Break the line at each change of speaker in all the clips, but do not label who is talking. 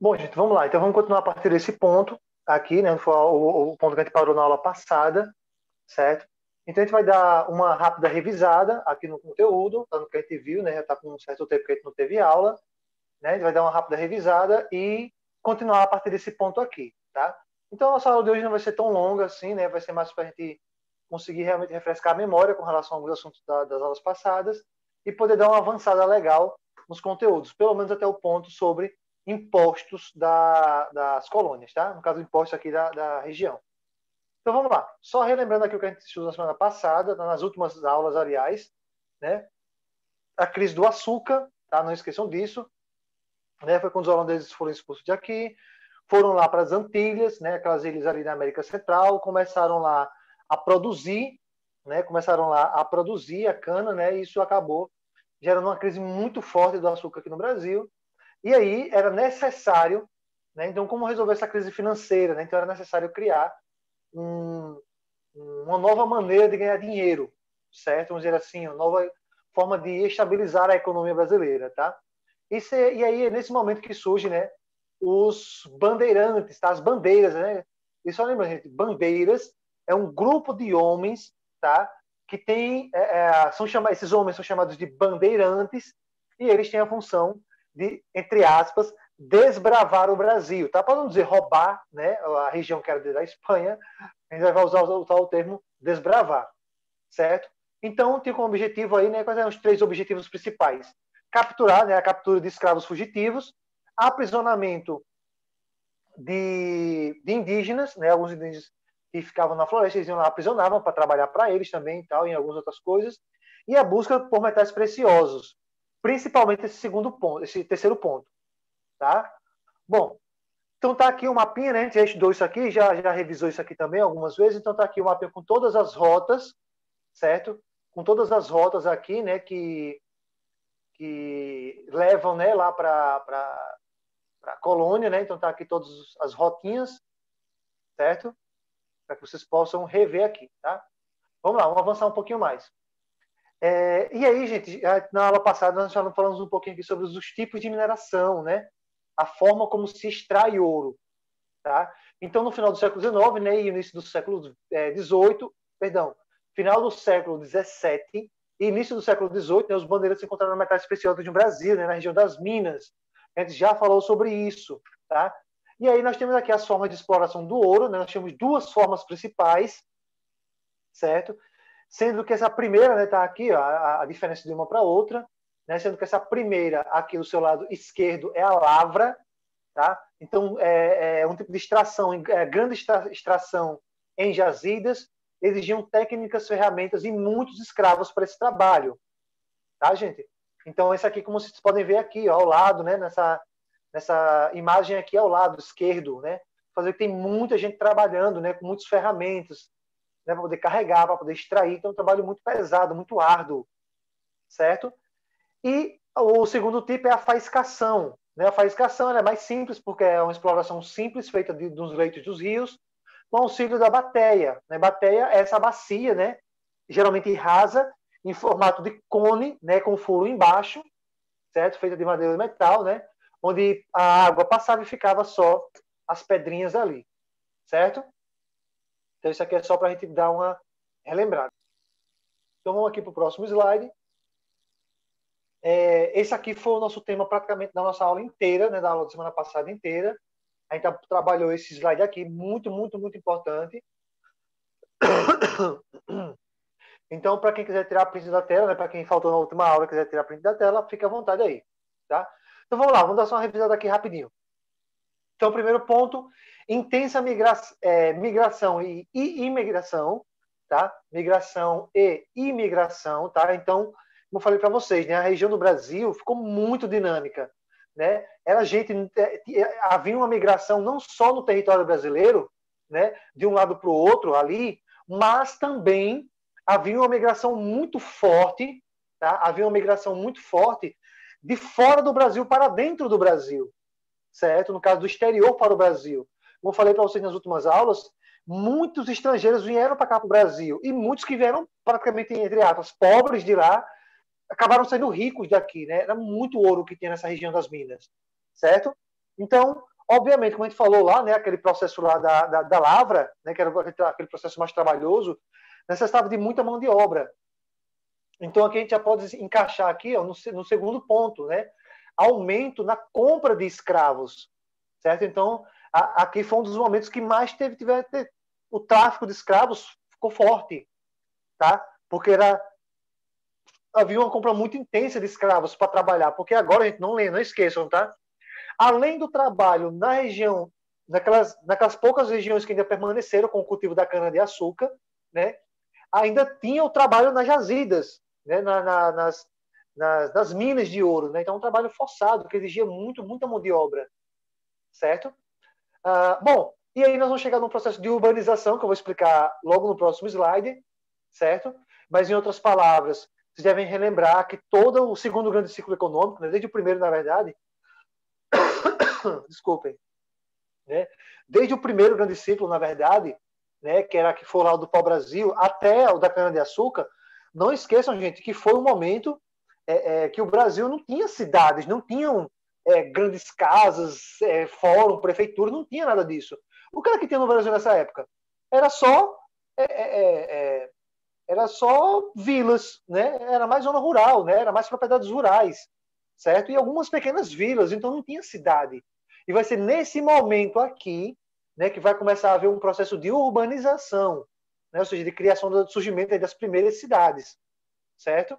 Bom, gente, vamos lá. Então, vamos continuar a partir desse ponto aqui, né? Foi o ponto que a gente parou na aula passada, certo? Então, a gente vai dar uma rápida revisada aqui no conteúdo, no que a gente viu, né? Já está com um certo tempo que a gente não teve aula, né? A gente vai dar uma rápida revisada e continuar a partir desse ponto aqui, tá? Então, a nossa aula de hoje não vai ser tão longa assim, né? Vai ser mais para a gente conseguir realmente refrescar a memória com relação a alguns assuntos das aulas passadas e poder dar uma avançada legal nos conteúdos, pelo menos até o ponto sobre impostos das colônias, tá? No caso, impostos aqui da região. Então, vamos lá. Só relembrando aqui o que a gente estudou na semana passada, nas últimas aulas, aliás, né? A crise do açúcar, tá? Não esqueçam disso. Né? Foi quando os holandeses foram expulsos de aqui, foram lá para as Antilhas, né? Aquelas ilhas ali na América Central, começaram lá a produzir, né? Começaram lá a produzir a cana, né? E isso acabou gerando uma crise muito forte do açúcar aqui no Brasil. E aí era necessário, né? Então, como resolver essa crise financeira? Né? Então, era necessário criar uma nova maneira de ganhar dinheiro, certo? Vamos dizer assim, uma nova forma de estabilizar a economia brasileira, tá? E aí é nesse momento que surge, né, os bandeirantes, tá? As bandeiras, né? E só lembra, gente, bandeiras é um grupo de homens, tá? Que tem, esses homens são chamados de bandeirantes e eles têm a função de, entre aspas, desbravar o Brasil, tá? Para não dizer roubar, né? A região que era da Espanha, a gente vai usar o termo desbravar, certo? Então, tem como objetivo aí, né, quais são os três objetivos principais? Capturar, né, a captura de escravos fugitivos, aprisionamento de indígenas, né, alguns indígenas que ficavam na floresta, eles iam lá, aprisionavam para trabalhar para eles também, e tal, em algumas outras coisas, e a busca por metais preciosos, principalmente esse segundo ponto, esse terceiro ponto, tá? Bom, então tá aqui o mapinha, né? A gente já estudou isso aqui, já revisou isso aqui também algumas vezes. Então tá aqui o mapinha com todas as rotas, certo? Com todas as rotas aqui, né? Que levam, né? Lá para a colônia, né? Então tá aqui todas as rotinhas, certo? Para que vocês possam rever aqui, tá? Vamos lá, vamos avançar um pouquinho mais. E aí, gente, na aula passada nós já falamos um pouquinho aqui sobre os tipos de mineração, né? A forma como se extrai ouro. Tá? Então, no final do século XIX, né, e início do século XVIII, perdão, final do século XVII e início do século XVIII, né, os bandeirantes encontraram metais preciosos no Brasil, né, na região das Minas. A gente já falou sobre isso. Tá? E aí nós temos aqui as formas de exploração do ouro, né, nós temos duas formas principais, certo? Sendo que essa primeira, né, tá aqui, ó, a diferença de uma para outra, né, sendo que essa primeira, aqui do seu lado esquerdo, é a lavra, tá? Então, é um tipo de extração, grande extração em jazidas, exigiam técnicas, ferramentas e muitos escravos para esse trabalho, tá, gente? Então, esse aqui, como vocês podem ver aqui, ó, ao lado, né, nessa imagem aqui ao lado esquerdo, né, fazer que tem muita gente trabalhando, né, com muitas ferramentas, né, para poder carregar, para poder extrair, então é um trabalho muito pesado, muito árduo, certo? E o segundo tipo é a faiscação. Né? A faiscação é mais simples, porque é uma exploração simples, feita dos leitos dos rios, com auxílio da bateia. Né? Bateia é essa bacia, né? Geralmente rasa, em formato de cone, né? Com furo embaixo, certo? Feita de madeira e metal, né? Onde a água passava e ficava só as pedrinhas ali, certo? Então, isso aqui é só para a gente dar uma relembrada. Então, vamos aqui para o próximo slide. Esse aqui foi o nosso tema praticamente da nossa aula inteira, né, da aula da semana passada inteira. A gente trabalhou esse slide aqui, muito, muito, muito importante. Então, para quem quiser tirar print da tela, né, para quem faltou na última aula e quiser tirar print da tela, fica à vontade aí. Tá? Então, vamos lá, vamos dar só uma revisada aqui rapidinho. Então, primeiro ponto, intensa migração e imigração, tá? Migração e imigração, tá? Então, como eu falei para vocês, né, a região do Brasil ficou muito dinâmica, né? Havia uma migração não só no território brasileiro, né, de um lado para o outro ali, mas também havia uma migração muito forte, tá? Havia uma migração muito forte de fora do Brasil para dentro do Brasil, certo? No caso do exterior para o Brasil. Como eu falei para vocês nas últimas aulas, muitos estrangeiros vieram para cá para o Brasil e muitos que vieram praticamente, entre aspas, pobres de lá, acabaram sendo ricos daqui, né? Era muito ouro que tinha nessa região das Minas, certo? Então, Obviamente, como a gente falou lá, né, aquele processo lá da lavra, né, que era aquele processo mais trabalhoso, necessitava de muita mão de obra. Então, aqui a gente já pode encaixar aqui, ó, no segundo ponto, né? Aumento na compra de escravos, certo? Então, aqui foi um dos momentos que mais teve o tráfico de escravos ficou forte, tá? Porque havia uma compra muito intensa de escravos para trabalhar, porque agora a gente não esqueçam, tá? Além do trabalho na região, naquelas poucas regiões que ainda permaneceram com o cultivo da cana-de-açúcar, né? Ainda tinha o trabalho nas jazidas, né? nas minas de ouro. Né? Então, um trabalho forçado, que exigia muita mão de obra. Certo? Bom, e aí nós vamos chegar num processo de urbanização, que eu vou explicar logo no próximo slide, certo? Mas, em outras palavras, vocês devem relembrar que todo o segundo grande ciclo econômico, né? Desde o primeiro, na verdade, desculpem, né? Desde o primeiro grande ciclo, na verdade, né, que foi lá o do pau-brasil, até o da cana-de-açúcar, não esqueçam, gente, que foi um momento que o Brasil não tinha cidades, não tinham grandes casas, fórum, prefeitura, não tinha nada disso. O que era que tinha no Brasil nessa época? Era só era só vilas, né? Era mais zona rural, né? Era mais propriedades rurais, certo? E algumas pequenas vilas, então não tinha cidade. E vai ser nesse momento aqui, né, que vai começar a haver um processo de urbanização, né? Ou seja, de criação do surgimento das primeiras cidades, certo?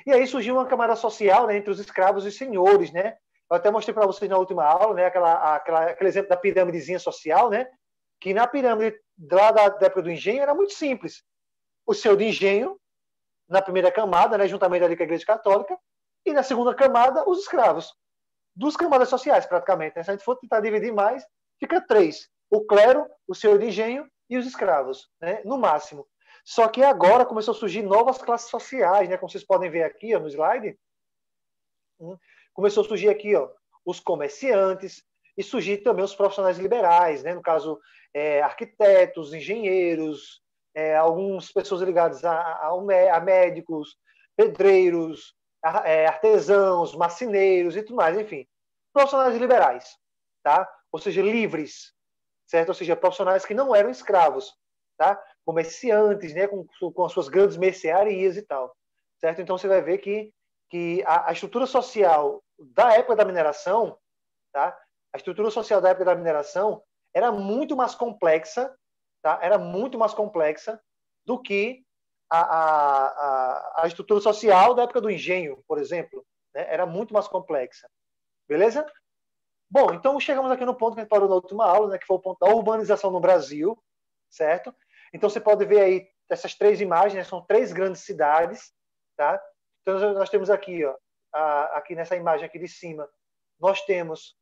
E aí surgiu uma camada social, né, entre os escravos e os senhores, né? Eu até mostrei para vocês na última aula, né, aquele exemplo da pirâmidezinha social, né? Que na pirâmide lá da época do engenho era muito simples. O senhor de engenho, na primeira camada, né, juntamente ali com a Igreja Católica, e na segunda camada, os escravos. Duas camadas sociais, praticamente. Né? Se a gente for tentar dividir mais, fica três. O clero, o senhor de engenho e os escravos, né? No máximo. Só que agora começou a surgir novas classes sociais, né? Como vocês podem ver aqui ó, no slide. Começou a surgir aqui ó, os comerciantes e surgir também os profissionais liberais, né? No caso, arquitetos, engenheiros, algumas pessoas ligadas a médicos, pedreiros, artesãos, marceneiros e tudo mais, enfim. Profissionais liberais, tá? Ou seja, livres, certo? Ou seja, profissionais que não eram escravos, tá? Comerciantes, né? Com as suas grandes mercearias e tal, certo? Então você vai ver que a estrutura social da época da mineração, tá? A estrutura social da época da mineração era muito mais complexa, tá? Era muito mais complexa do que a estrutura social da época do engenho, por exemplo, né? Era muito mais complexa. Beleza? Bom, então chegamos aqui no ponto que a gente parou na última aula, né? Que foi o ponto da urbanização no Brasil, certo? Então você pode ver aí essas três imagens, né? São três grandes cidades, tá? Então nós temos aqui, ó, aqui nessa imagem aqui de cima, nós temos,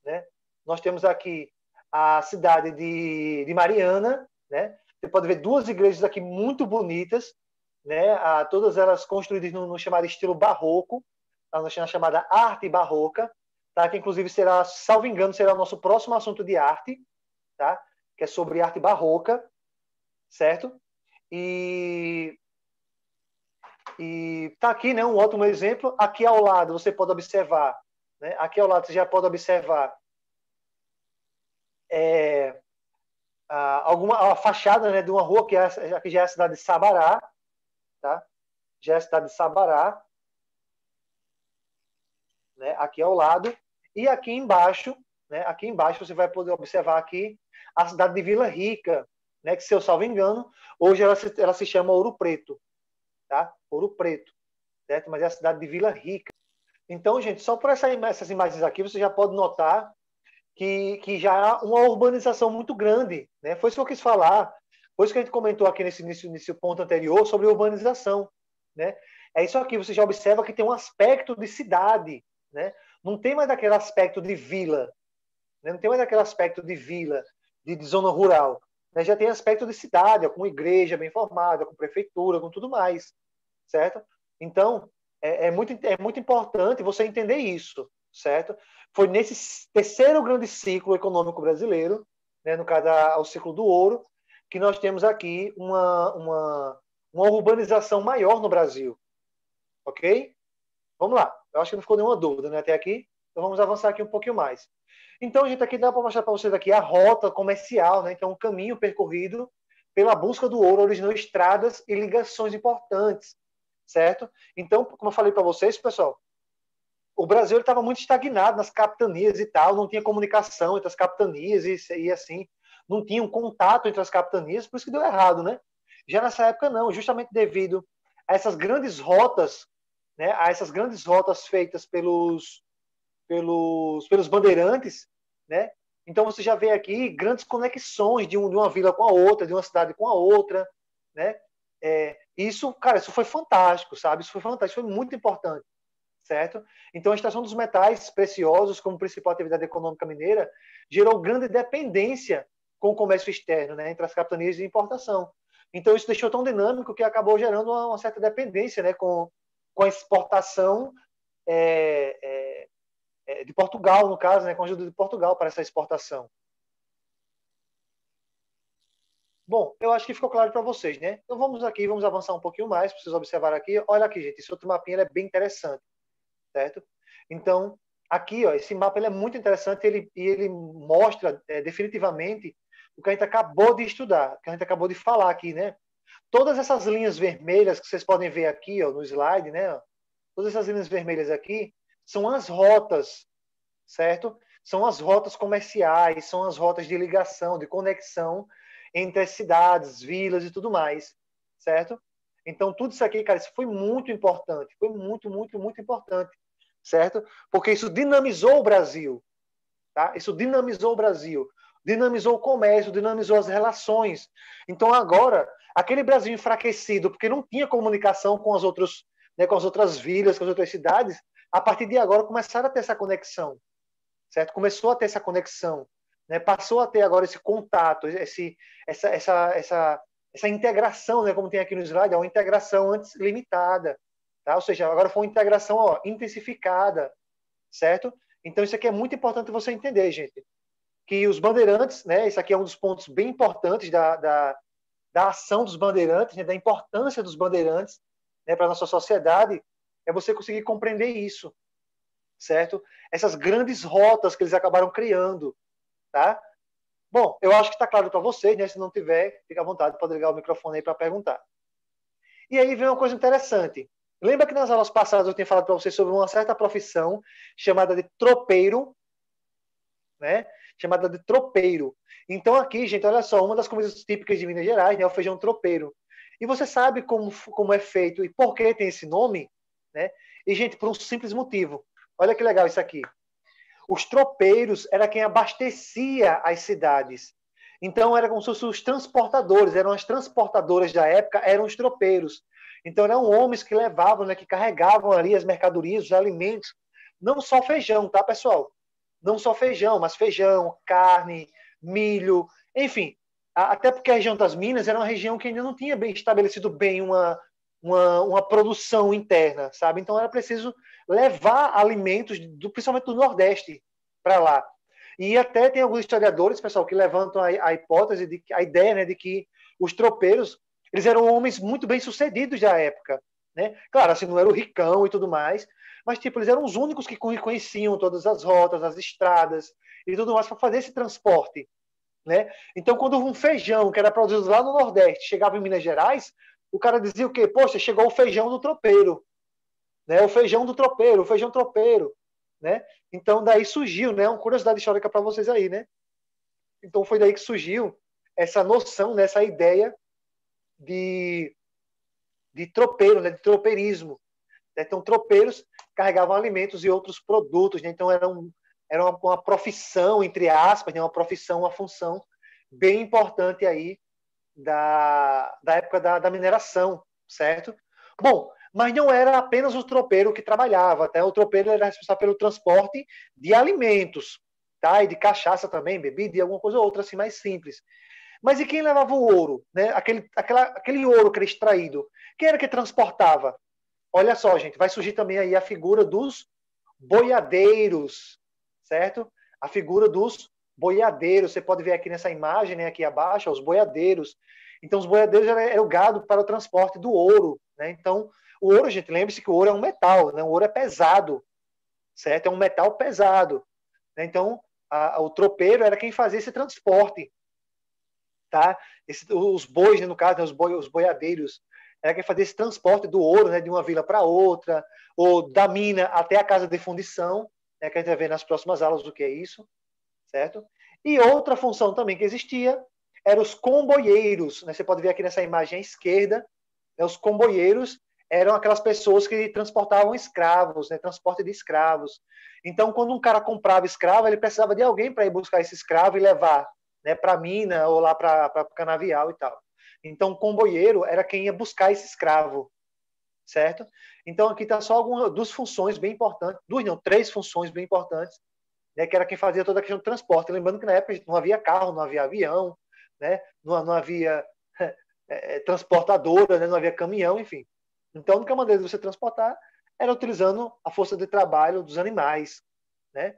né? Nós temos aqui a cidade de Mariana, né? Você pode ver duas igrejas aqui muito bonitas, né? Todas elas construídas no chamado estilo barroco, na chamada arte barroca, tá? Que inclusive será, salvo engano, será o nosso próximo assunto de arte, tá? Que é sobre arte barroca, certo? E tá aqui, né? Um ótimo exemplo. Aqui ao lado você pode observar, né? Aqui ao lado você já pode observar a fachada, né, de uma rua que já é a cidade de Sabará, tá? Já é a cidade de Sabará, né? Aqui ao lado. E aqui embaixo, né? Aqui embaixo você vai poder observar aqui a cidade de Vila Rica, né? Que, se eu salvo engano, hoje ela se chama Ouro Preto, tá? Ouro Preto, certo? Mas é a cidade de Vila Rica. Então, gente, só por essas imagens aqui você já pode notar que já há uma urbanização muito grande, né? Foi isso que eu quis falar. Foi isso que a gente comentou aqui nesse ponto anterior sobre urbanização, né? É isso aqui, você já observa que tem um aspecto de cidade, né? Não tem mais aquele aspecto de vila, né? Não tem mais aquele aspecto de vila, de zona rural, né? Já tem aspecto de cidade, com igreja bem formada, com prefeitura, com tudo mais, certo? Então, é muito importante você entender isso, certo? Foi nesse terceiro grande ciclo econômico brasileiro, né, no caso o ciclo do ouro, que nós temos aqui uma urbanização maior no Brasil. Ok? Vamos lá. Eu acho que não ficou nenhuma dúvida, né, até aqui. Então vamos avançar aqui um pouquinho mais. Então, gente, aqui dá para mostrar para vocês aqui a rota comercial, né? Então, o caminho percorrido pela busca do ouro originou estradas e ligações importantes, certo? Então, como eu falei para vocês, pessoal, o Brasil estava muito estagnado nas capitanias e tal, não tinha comunicação entre as capitanias e assim, não tinha um contato entre as capitanias, por isso que deu errado, né? Já nessa época não, justamente devido a essas grandes rotas, né, a essas grandes rotas feitas pelos bandeirantes, né? Então você já vê aqui grandes conexões de uma vila com a outra, de uma cidade com a outra, né? Isso, cara, isso foi fantástico, sabe? Isso foi fantástico, foi muito importante, certo? Então a extração dos metais preciosos como principal atividade econômica mineira gerou grande dependência com o comércio externo, né, entre as capitanias de importação. Então isso deixou tão dinâmico que acabou gerando uma certa dependência, né, com a exportação de Portugal, no caso, né, com a ajuda de Portugal para essa exportação. Bom, eu acho que ficou claro para vocês, né? Então vamos aqui, vamos avançar um pouquinho mais, para vocês observarem aqui. Olha aqui, gente, esse outro mapinha é bem interessante, certo? Então, aqui, ó, esse mapa ele é muito interessante ele mostra definitivamente o que a gente acabou de estudar, o que a gente acabou de falar aqui, né? Todas essas linhas vermelhas que vocês podem ver aqui, ó, no slide, né? Todas essas linhas vermelhas aqui são as rotas, certo? São as rotas comerciais, são as rotas de ligação, de conexão entre as cidades, vilas e tudo mais, certo? Então, tudo isso aqui, cara, isso foi muito importante, foi muito, muito, muito importante, certo? Porque isso dinamizou o Brasil, tá? Isso dinamizou o Brasil, dinamizou o comércio, dinamizou as relações. Então, agora, aquele Brasil enfraquecido, porque não tinha comunicação com as outras, né, com as outras vilas, com as outras cidades, a partir de agora começaram a ter essa conexão, certo? Começou a ter essa conexão, né? Passou a ter agora esse contato, essa integração, né? Como tem aqui no slide, é uma integração antes limitada, tá? Ou seja, agora foi uma integração intensificada, certo? Então isso aqui é muito importante você entender, gente, que os bandeirantes, né? Isso aqui é um dos pontos bem importantes da ação dos bandeirantes, né? Da importância dos bandeirantes, né? Para a nossa sociedade, é você conseguir compreender isso, certo? Essas grandes rotas que eles acabaram criando, tá? Bom, eu acho que está claro para vocês, né? Se não tiver, fica à vontade, pode ligar o microfone aí para perguntar. E aí vem uma coisa interessante. Lembra que nas aulas passadas eu tinha falado para vocês sobre uma certa profissão chamada de tropeiro, né? Chamada de tropeiro. Então aqui, gente, olha só, uma das comidas típicas de Minas Gerais, né, é o feijão tropeiro. E você sabe como é feito e por que tem esse nome, né? E, gente, por um simples motivo. Olha que legal isso aqui. Os tropeiros era quem abastecia as cidades. Então, era como se fossem os transportadores, eram as transportadoras da época, eram os tropeiros. Então, eram homens que levavam, né, que carregavam ali as mercadorias, os alimentos. Não só feijão, tá, pessoal? Não só feijão, mas feijão, carne, milho, enfim. Até porque a região das Minas era uma região que ainda não tinha bem estabelecido bem uma produção interna, sabe? Então, era preciso levar alimentos, principalmente do Nordeste, para lá. E até tem alguns historiadores, pessoal, que levantam a hipótese, a ideia, né, de que os tropeiros eles eram homens muito bem sucedidos da época, né? Claro, assim, não era o ricão e tudo mais, mas tipo eles eram os únicos que conheciam todas as rotas, as estradas e tudo mais para fazer esse transporte, né? Então, quando um feijão que era produzido lá no Nordeste chegava em Minas Gerais, o cara dizia o quê? Poxa, chegou o feijão do tropeiro, né? O feijão do tropeiro, o feijão tropeiro, né? Então daí surgiu, né? Uma curiosidade histórica para vocês aí, né? Então foi daí que surgiu essa noção, né? Essa ideia de, de tropeiro, né? De tropeirismo. Né? Então tropeiros carregavam alimentos e outros produtos, né? Então era uma profissão, entre aspas, né? Uma profissão, uma função bem importante aí da época da mineração, certo? Bom, mas não era apenas o tropeiro que trabalhava, até o tropeiro era responsável pelo transporte de alimentos, tá? E de cachaça também, bebida e alguma coisa ou outra assim mais simples. Mas e quem levava o ouro, né? Aquele ouro que era extraído, quem era que transportava? Olha só, gente, vai surgir também aí a figura dos boiadeiros, certo? A figura dos boiadeiros. Você pode ver aqui nessa imagem, né, aqui abaixo, os boiadeiros. Então, os boiadeiros é o gado para o transporte do ouro, né? Então, o ouro, gente, lembre-se que o ouro é um metal, né? O ouro é pesado, certo? É um metal pesado, né? Então, o tropeiro era quem fazia esse transporte, tá? Os bois, né, no caso, né, os boiadeiros, era quem fazia esse transporte do ouro, né, de uma vila para outra, ou da mina até a casa de fundição, né, que a gente vai ver nas próximas aulas o que é isso, certo? E outra função também que existia eram os comboieiros, né? Você pode ver aqui nessa imagem à esquerda, né, os comboieiros eram aquelas pessoas que transportavam escravos, né, transporte de escravos. Então, quando um cara comprava escravo, ele precisava de alguém para ir buscar esse escravo e levar, né, para a mina ou lá para o canavial e tal. Então, o comboieiro era quem ia buscar esse escravo, certo? Então, aqui está só duas funções bem importantes, duas não, três funções bem importantes, né, que era quem fazia toda a questão do transporte. Lembrando que na época não havia carro, não havia avião, né, não havia transportadora, né, não havia caminhão, enfim. Então, a única maneira de você transportar era utilizando a força de trabalho dos animais, né?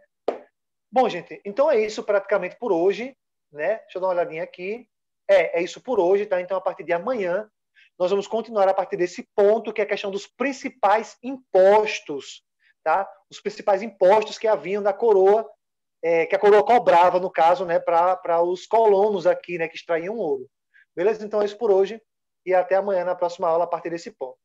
Bom, gente, então é isso praticamente por hoje, né? Deixa eu dar uma olhadinha aqui. É isso por hoje, tá? Então, a partir de amanhã, nós vamos continuar a partir desse ponto, que é a questão dos principais impostos, tá? Os principais impostos que haviam da coroa, que a coroa cobrava, no caso, né, para os colonos aqui, né, que extraíam ouro. Beleza? Então é isso por hoje e até amanhã na próxima aula a partir desse ponto.